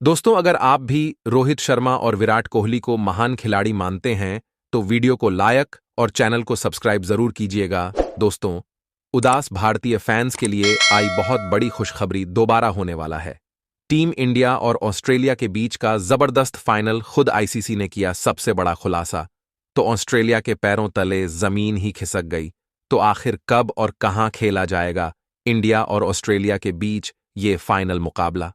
दोस्तों, अगर आप भी रोहित शर्मा और विराट कोहली को महान खिलाड़ी मानते हैं तो वीडियो को लाइक और चैनल को सब्सक्राइब जरूर कीजिएगा। दोस्तों, उदास भारतीय फैंस के लिए आई बहुत बड़ी खुशखबरी दोबारा होने वाला है। टीम इंडिया और ऑस्ट्रेलिया के बीच का जबरदस्त फाइनल खुद आईसीसी ने किया सबसे बड़ा खुलासा। तो ऑस्ट्रेलिया के पैरों तले जमीन ही खिसक गई। तो आखिर कब और कहां खेला जाएगा इंडिया और ऑस्ट्रेलिया के बीच ये फाइनल मुकाबला?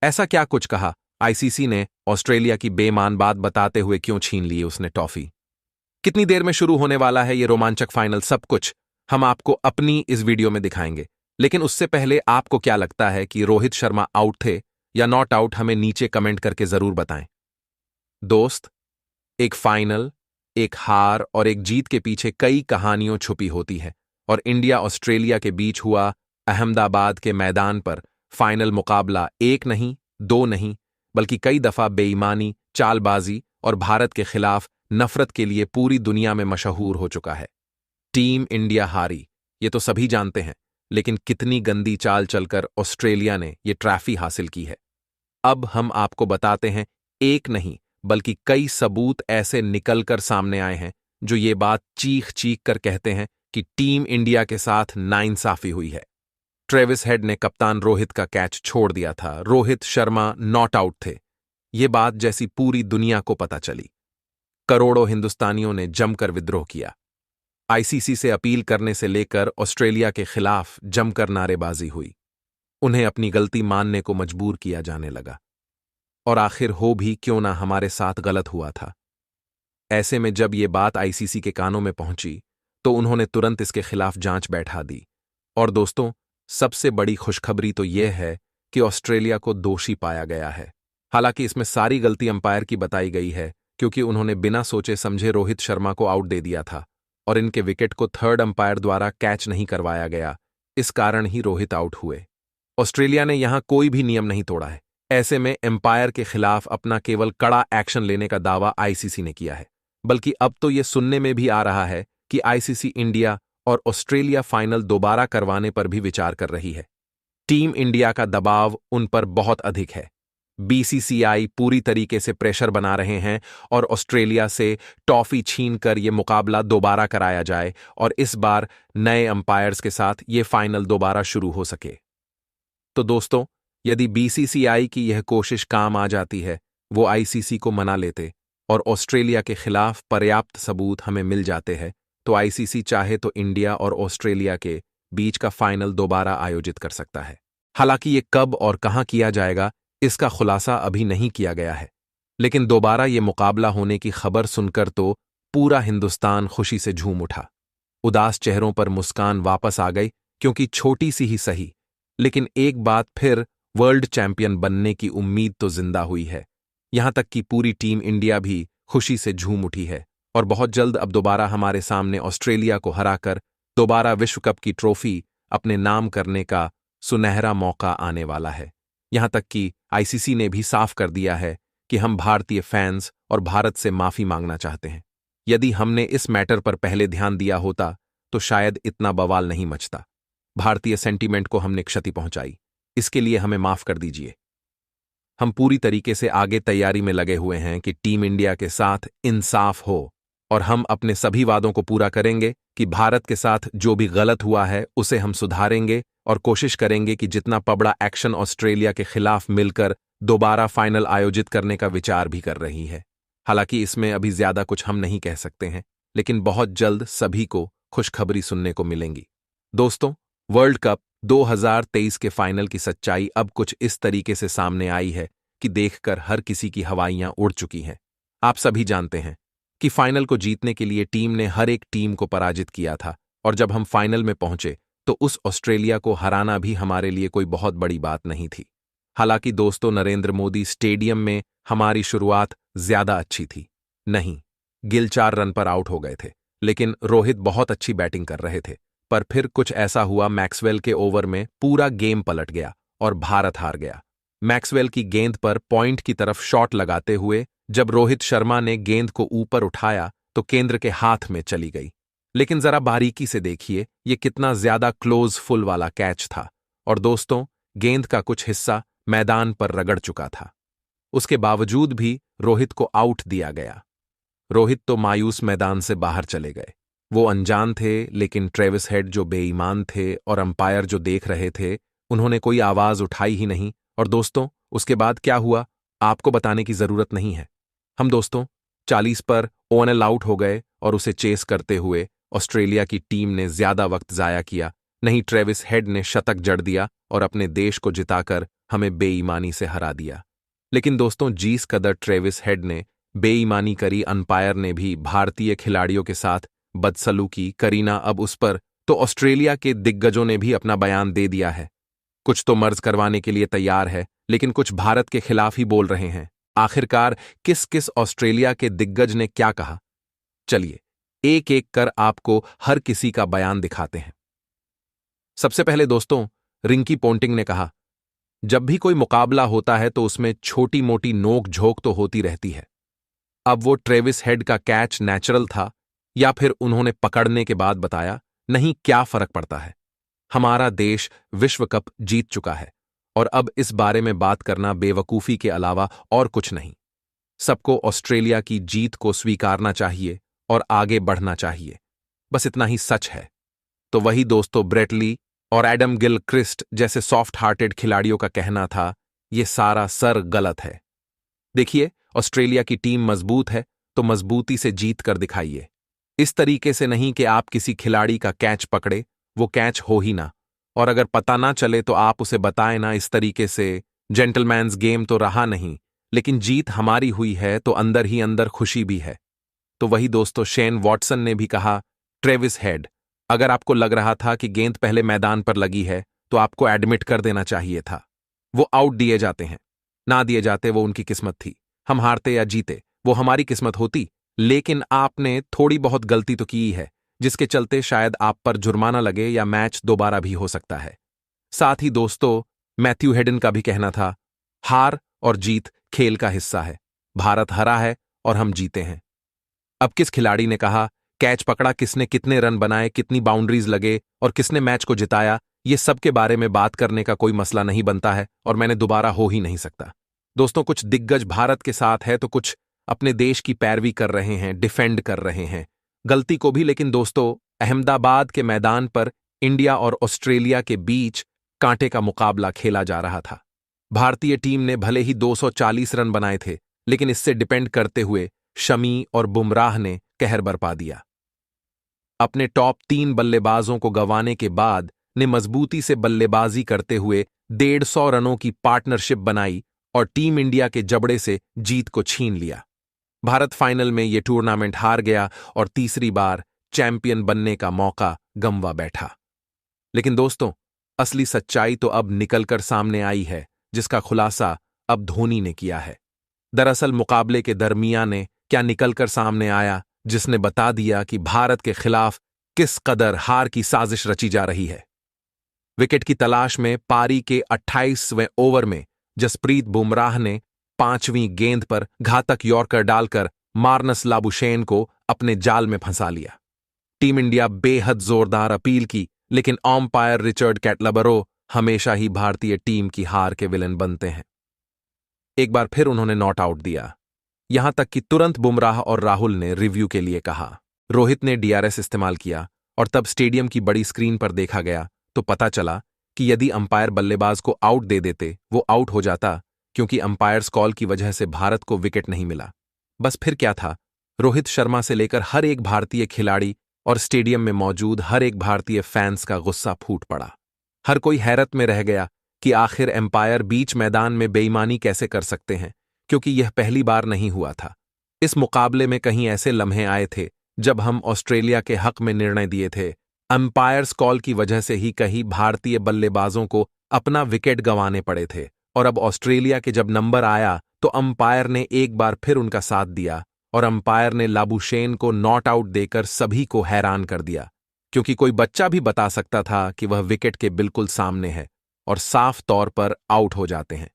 ऐसा क्या कुछ कहा आईसीसी ने ऑस्ट्रेलिया की बेईमान बात बताते हुए क्यों छीन ली उसने ट्रॉफी? कितनी देर में शुरू होने वाला है ये रोमांचक फाइनल? सब कुछ हम आपको अपनी इस वीडियो में दिखाएंगे। लेकिन उससे पहले आपको क्या लगता है कि रोहित शर्मा आउट थे या नॉट आउट, हमें नीचे कमेंट करके जरूर बताएं। दोस्त, एक फाइनल, एक हार और एक जीत के पीछे कई कहानियों छुपी होती है। और इंडिया ऑस्ट्रेलिया के बीच हुआ अहमदाबाद के मैदान पर फाइनल मुकाबला एक नहीं, दो नहीं, बल्कि कई दफा बेईमानी, चालबाजी और भारत के खिलाफ नफरत के लिए पूरी दुनिया में मशहूर हो चुका है। टीम इंडिया हारी, ये तो सभी जानते हैं, लेकिन कितनी गंदी चाल चलकर ऑस्ट्रेलिया ने ये ट्रॉफी हासिल की है। अब हम आपको बताते हैं, एक नहीं बल्कि कई सबूत ऐसे निकलकर सामने आए हैं जो ये बात चीख चीख कर कहते हैं कि टीम इंडिया के साथ नाइंसाफी हुई है। ट्रेविस हेड ने कप्तान रोहित का कैच छोड़ दिया था, रोहित शर्मा नॉट आउट थे। ये बात जैसी पूरी दुनिया को पता चली, करोड़ों हिंदुस्तानियों ने जमकर विद्रोह किया। आईसीसी से अपील करने से लेकर ऑस्ट्रेलिया के खिलाफ जमकर नारेबाजी हुई। उन्हें अपनी गलती मानने को मजबूर किया जाने लगा। और आखिर हो भी क्यों ना, हमारे साथ गलत हुआ था। ऐसे में जब ये बात आईसीसी के कानों में पहुंची तो उन्होंने तुरंत इसके खिलाफ जांच बैठा दी। और दोस्तों, सबसे बड़ी खुशखबरी तो यह है कि ऑस्ट्रेलिया को दोषी पाया गया है। हालांकि इसमें सारी गलती अंपायर की बताई गई है, क्योंकि उन्होंने बिना सोचे समझे रोहित शर्मा को आउट दे दिया था और इनके विकेट को थर्ड अंपायर द्वारा कैच नहीं करवाया गया। इस कारण ही रोहित आउट हुए। ऑस्ट्रेलिया ने यहां कोई भी नियम नहीं तोड़ा है। ऐसे में एम्पायर के खिलाफ अपना केवल कड़ा एक्शन लेने का दावा आईसीसी ने किया है। बल्कि अब तो यह सुनने में भी आ रहा है कि आईसीसी इंडिया और ऑस्ट्रेलिया फाइनल दोबारा करवाने पर भी विचार कर रही है। टीम इंडिया का दबाव उन पर बहुत अधिक है। बीसीसीआई पूरी तरीके से प्रेशर बना रहे हैं और ऑस्ट्रेलिया से ट्रॉफी छीनकर यह मुकाबला दोबारा कराया जाए और इस बार नए अंपायर्स के साथ यह फाइनल दोबारा शुरू हो सके। तो दोस्तों, यदि बीसीसीआई की यह कोशिश काम आ जाती है, वो आईसीसी को मना लेते और ऑस्ट्रेलिया के खिलाफ पर्याप्त सबूत हमें मिल जाते हैं, तो आईसीसी चाहे तो इंडिया और ऑस्ट्रेलिया के बीच का फाइनल दोबारा आयोजित कर सकता है। हालांकि ये कब और कहां किया जाएगा, इसका खुलासा अभी नहीं किया गया है। लेकिन दोबारा ये मुकाबला होने की खबर सुनकर तो पूरा हिंदुस्तान खुशी से झूम उठा। उदास चेहरों पर मुस्कान वापस आ गई, क्योंकि छोटी सी ही सही, लेकिन एक बात फिर वर्ल्ड चैंपियन बनने की उम्मीद तो जिंदा हुई है। यहां तक कि पूरी टीम इंडिया भी खुशी से झूम उठी है और बहुत जल्द अब दोबारा हमारे सामने ऑस्ट्रेलिया को हराकर दोबारा विश्व कप की ट्रॉफी अपने नाम करने का सुनहरा मौका आने वाला है। यहां तक कि आईसीसी ने भी साफ कर दिया है कि हम भारतीय फैंस और भारत से माफी मांगना चाहते हैं। यदि हमने इस मैटर पर पहले ध्यान दिया होता तो शायद इतना बवाल नहीं मचता। भारतीय सेंटीमेंट को हमने क्षति पहुंचाई, इसके लिए हमें माफ कर दीजिए। हम पूरी तरीके से आगे तैयारी में लगे हुए हैं कि टीम इंडिया के साथ इंसाफ हो और हम अपने सभी वादों को पूरा करेंगे कि भारत के साथ जो भी गलत हुआ है उसे हम सुधारेंगे और कोशिश करेंगे कि जितना पबड़ा एक्शन ऑस्ट्रेलिया के खिलाफ मिलकर दोबारा फाइनल आयोजित करने का विचार भी कर रही है। हालांकि इसमें अभी ज्यादा कुछ हम नहीं कह सकते हैं, लेकिन बहुत जल्द सभी को खुशखबरी सुनने को मिलेंगी। दोस्तों, वर्ल्ड कप 2023 के फाइनल की सच्चाई अब कुछ इस तरीके से सामने आई है कि देखकर हर किसी की हवाइयां उड़ चुकी हैं। आप सभी जानते हैं कि फाइनल को जीतने के लिए टीम ने हर एक टीम को पराजित किया था और जब हम फाइनल में पहुंचे तो उस ऑस्ट्रेलिया को हराना भी हमारे लिए कोई बहुत बड़ी बात नहीं थी। हालांकि दोस्तों, नरेंद्र मोदी स्टेडियम में हमारी शुरुआत ज्यादा अच्छी थी नहीं। गिल 4 रन पर आउट हो गए थे, लेकिन रोहित बहुत अच्छी बैटिंग कर रहे थे। पर फिर कुछ ऐसा हुआ, मैक्सवेल के ओवर में पूरा गेम पलट गया और भारत हार गया। मैक्सवेल की गेंद पर पॉइंट की तरफ शॉट लगाते हुए जब रोहित शर्मा ने गेंद को ऊपर उठाया तो केंद्र के हाथ में चली गई। लेकिन जरा बारीकी से देखिए, ये कितना ज्यादा क्लोज फुल वाला कैच था और दोस्तों, गेंद का कुछ हिस्सा मैदान पर रगड़ चुका था। उसके बावजूद भी रोहित को आउट दिया गया। रोहित तो मायूस मैदान से बाहर चले गए। वो अनजान थे, लेकिन ट्रेविस हेड जो बेईमान थे और अंपायर जो देख रहे थे, उन्होंने कोई आवाज उठाई ही नहीं। और दोस्तों, उसके बाद क्या हुआ आपको बताने की जरूरत नहीं है। हम दोस्तों 40 पर ओएनएल आउट हो गए और उसे चेस करते हुए ऑस्ट्रेलिया की टीम ने ज्यादा वक्त जाया किया नहीं। ट्रेविस हेड ने शतक जड़ दिया और अपने देश को जिताकर हमें बेईमानी से हरा दिया। लेकिन दोस्तों, जिस कदर ट्रेविस हेड ने बेईमानी करी, अंपायर ने भी भारतीय खिलाड़ियों के साथ बदसलूकी करी ना अब उस पर, तो ऑस्ट्रेलिया के दिग्गजों ने भी अपना बयान दे दिया है। कुछ तो मर्ज करवाने के लिए तैयार है, लेकिन कुछ भारत के खिलाफ ही बोल रहे हैं। आखिरकार किस किस ऑस्ट्रेलिया के दिग्गज ने क्या कहा, चलिए एक एक कर आपको हर किसी का बयान दिखाते हैं। सबसे पहले दोस्तों, रिंकी पोंटिंग ने कहा, जब भी कोई मुकाबला होता है तो उसमें छोटी मोटी नोक झोंक तो होती रहती है। अब वो ट्रेविस हेड का कैच नेचुरल था या फिर उन्होंने पकड़ने के बाद बताया, नहीं, क्या फर्क पड़ता है। हमारा देश विश्व कप जीत चुका है और अब इस बारे में बात करना बेवकूफी के अलावा और कुछ नहीं। सबको ऑस्ट्रेलिया की जीत को स्वीकारना चाहिए और आगे बढ़ना चाहिए, बस इतना ही सच है। तो वही दोस्तों, ब्रेट ली और एडम गिलक्रिस्ट जैसे सॉफ्ट हार्टेड खिलाड़ियों का कहना था, ये सारा सर गलत है। देखिए, ऑस्ट्रेलिया की टीम मजबूत है तो मजबूती से जीत कर दिखाइए। इस तरीके से नहीं कि आप किसी खिलाड़ी का कैच पकड़े, वो कैच हो ही ना, और अगर पता ना चले तो आप उसे बताएं ना। इस तरीके से जेंटलमैन्स गेम तो रहा नहीं, लेकिन जीत हमारी हुई है तो अंदर ही अंदर खुशी भी है। तो वही दोस्तों, शेन वॉटसन ने भी कहा, ट्रेविस हेड, अगर आपको लग रहा था कि गेंद पहले मैदान पर लगी है तो आपको एडमिट कर देना चाहिए था। वो आउट दिए जाते हैं, ना दिए जाते वो उनकी किस्मत थी। हम हारते या जीते वो हमारी किस्मत होती, लेकिन आपने थोड़ी बहुत गलती तो की है, जिसके चलते शायद आप पर जुर्माना लगे या मैच दोबारा भी हो सकता है। साथ ही दोस्तों, मैथ्यू हेडन का भी कहना था, हार और जीत खेल का हिस्सा है। भारत हरा है और हम जीते हैं। अब किस खिलाड़ी ने कहा, कैच पकड़ा, किसने कितने रन बनाए, कितनी बाउंड्रीज लगे और किसने मैच को जिताया, ये सब के बारे में बात करने का कोई मसला नहीं बनता है और मैंने दोबारा हो ही नहीं सकता। दोस्तों, कुछ दिग्गज भारत के साथ है तो कुछ अपने देश की पैरवी कर रहे हैं, डिफेंड कर रहे हैं गलती को भी। लेकिन दोस्तों, अहमदाबाद के मैदान पर इंडिया और ऑस्ट्रेलिया के बीच कांटे का मुकाबला खेला जा रहा था। भारतीय टीम ने भले ही 240 रन बनाए थे, लेकिन इससे डिपेंड करते हुए शमी और बुमराह ने कहर बरपा दिया। अपने टॉप 3 बल्लेबाजों को गंवाने के बाद ने मजबूती से बल्लेबाजी करते हुए 150 रनों की पार्टनरशिप बनाई और टीम इंडिया के जबड़े से जीत को छीन लिया। भारत फाइनल में यह टूर्नामेंट हार गया और तीसरी बार चैंपियन बनने का मौका गंवा बैठा। लेकिन दोस्तों, असली सच्चाई तो अब निकलकर सामने आई है, जिसका खुलासा अब धोनी ने किया है। दरअसल मुकाबले के दरमियान ने क्या निकलकर सामने आया, जिसने बता दिया कि भारत के खिलाफ किस कदर हार की साजिश रची जा रही है। विकेट की तलाश में पारी के 28वें ओवर में जसप्रीत बुमराह ने 5वीं गेंद पर घातक यॉर्कर डालकर मार्नस लाबुशेन को अपने जाल में फंसा लिया। टीम इंडिया बेहद जोरदार अपील की, लेकिन अंपायर रिचर्ड कैटलाबरो हमेशा ही भारतीय टीम की हार के विलेन बनते हैं। एक बार फिर उन्होंने नॉट आउट दिया, यहां तक कि तुरंत बुमराह और राहुल ने रिव्यू के लिए कहा। रोहित ने डीआरएस इस्तेमाल किया और तब स्टेडियम की बड़ी स्क्रीन पर देखा गया तो पता चला कि यदि अंपायर बल्लेबाज को आउट दे देते, वो आउट हो जाता, क्योंकि अंपायर्स कॉल की वजह से भारत को विकेट नहीं मिला। बस फिर क्या था, रोहित शर्मा से लेकर हर एक भारतीय खिलाड़ी और स्टेडियम में मौजूद हर एक भारतीय फैंस का गुस्सा फूट पड़ा। हर कोई हैरत में रह गया कि आखिर एम्पायर बीच मैदान में बेईमानी कैसे कर सकते हैं, क्योंकि यह पहली बार नहीं हुआ था। इस मुकाबले में कहीं ऐसे लम्हे आए थे जब हम ऑस्ट्रेलिया के हक में निर्णय दिए थे। अंपायर्स कॉल की वजह से ही कहीं भारतीय बल्लेबाजों को अपना विकेट गंवाने पड़े थे, और अब ऑस्ट्रेलिया के जब नंबर आया तो अंपायर ने एक बार फिर उनका साथ दिया और अंपायर ने लाबुशेन को नॉट आउट देकर सभी को हैरान कर दिया, क्योंकि कोई बच्चा भी बता सकता था कि वह विकेट के बिल्कुल सामने है और साफ तौर पर आउट हो जाते हैं।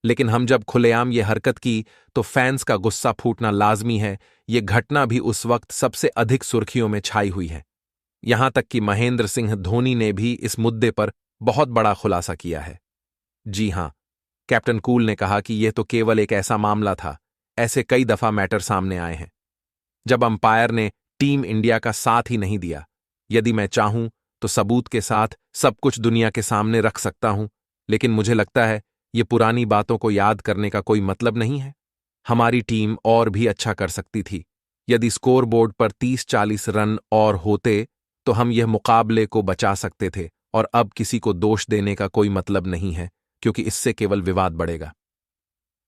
लेकिन हम जब खुलेआम ये हरकत की तो फैंस का गुस्सा फूटना लाजमी है। ये घटना भी उस वक्त सबसे अधिक सुर्खियों में छाई हुई है। यहां तक कि महेंद्र सिंह धोनी ने भी इस मुद्दे पर बहुत बड़ा खुलासा किया है। जी हां, कैप्टन कूल ने कहा कि यह तो केवल एक ऐसा मामला था, ऐसे कई दफा मैटर सामने आए हैं जब अंपायर ने टीम इंडिया का साथ ही नहीं दिया। यदि मैं चाहूं तो सबूत के साथ सब कुछ दुनिया के सामने रख सकता हूं, लेकिन मुझे लगता है ये पुरानी बातों को याद करने का कोई मतलब नहीं है। हमारी टीम और भी अच्छा कर सकती थी। यदि स्कोरबोर्ड पर 30-40 रन और होते तो हम यह मुकाबले को बचा सकते थे, और अब किसी को दोष देने का कोई मतलब नहीं है, क्योंकि इससे केवल विवाद बढ़ेगा।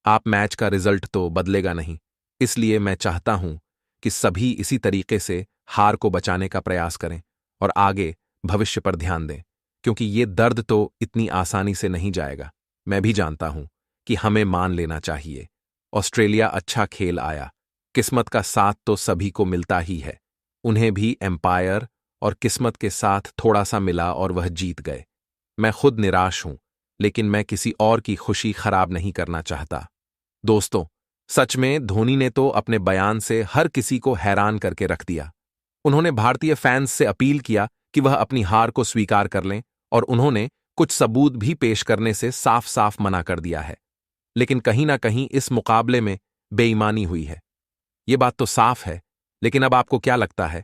आप मैच का रिजल्ट तो बदलेगा नहीं, इसलिए मैं चाहता हूं कि सभी इसी तरीके से हार को बचाने का प्रयास करें और आगे भविष्य पर ध्यान दें, क्योंकि ये दर्द तो इतनी आसानी से नहीं जाएगा। मैं भी जानता हूं कि हमें मान लेना चाहिए। ऑस्ट्रेलिया अच्छा खेल आया, किस्मत का साथ तो सभी को मिलता ही है। उन्हें भी एम्पायर और किस्मत के साथ थोड़ा सा मिला और वह जीत गए। मैं खुद निराश हूं, लेकिन मैं किसी और की खुशी खराब नहीं करना चाहता। दोस्तों, सच में धोनी ने तो अपने बयान से हर किसी को हैरान करके रख दिया। उन्होंने भारतीय फैंस से अपील किया कि वह अपनी हार को स्वीकार कर लें, और उन्होंने कुछ सबूत भी पेश करने से साफ साफ मना कर दिया है। लेकिन कहीं ना कहीं इस मुकाबले में बेईमानी हुई है, ये बात तो साफ है। लेकिन अब आपको क्या लगता है?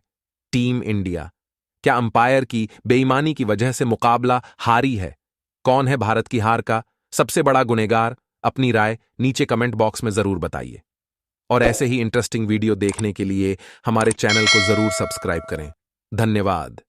टीम इंडिया क्या अंपायर की बेईमानी की वजह से मुकाबला हारी है? कौन है भारत की हार का सबसे बड़ा गुनहगार? अपनी राय नीचे कमेंट बॉक्स में जरूर बताइए, और ऐसे ही इंटरेस्टिंग वीडियो देखने के लिए हमारे चैनल को जरूर सब्सक्राइब करें। धन्यवाद।